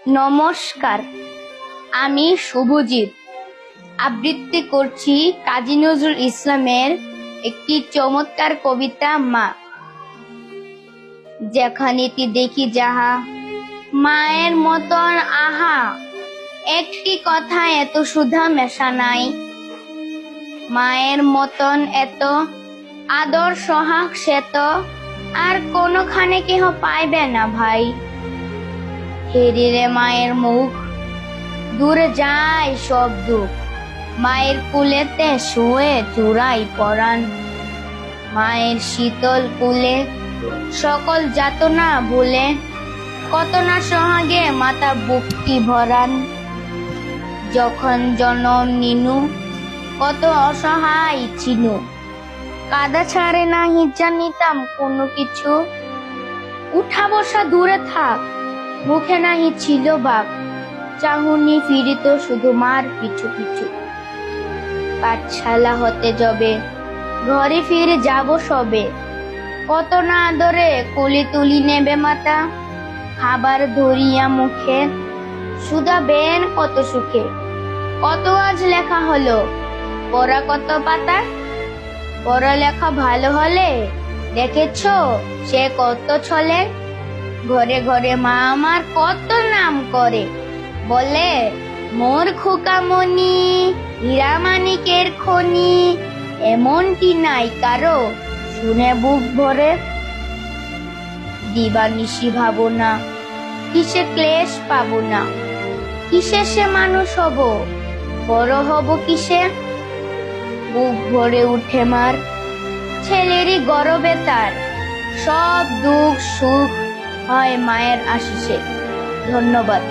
নমস্কার, আমি শুভজিৎ আবৃত্তি করছি কাজী নজরুল ইসলামের একটি চমৎকার কবিতা মা। যেখানেতে দেখি যাহা মায়ের মতন আহা, একটি কথা এত সুধা মেশা নাই। মায়ের মতন এত আদর সোহাগ সে তো আর কোনোখানে কেহ পাইবে না ভাই। হেরিরে মায়ের মুখ, দূরে যায় সব দুঃখ, মায়ের কুলেতে শুয়ে চূড়াই পরাণ। মায়ের শীতল কুলে সকল যাতনা ভুলে, কত না সোহাগে মাতা বুকটি ভরান। যখন জনম নিনু কত অসহায় ছিনু, কাদা ছাড়ে নাহি জানিতাম কোনো কিছু। উঠা বসা দূরে থাক, মুখে নাহি ছিল বাপ, চাহুনি ফিরিত শুধু মার পিছু পিছু। পাঠশালা হতে যবে ঘরে ফিরে যাব সবে, কত না আদরে কোলে তুলি নেবে মাতা। খাবার ধরিয়া মুখে শুধাবেন কত সুখে, কত আজ লেখা হলো পড়া কত পাতা। পড়ালেখা ভালো হলে দেখেছ সে কত ছলে, ঘরে ঘরে মা আমার কত নাম করে, বলে মোর খোকামণি হীরা মানিকের খনি। এমনটি নাই কারো শুনে বুক ভরে, দিবানিশি ভাবনা কিসে ক্লেশ পাবো না, কিসে সে মানুষ হব, বড় হব কিসে। বুক ভরে উঠে মার, ছেলেরই গর্বে তার, সব দুঃখ সুখ হয় মায়ের আশিসে। ধন্যবাদ।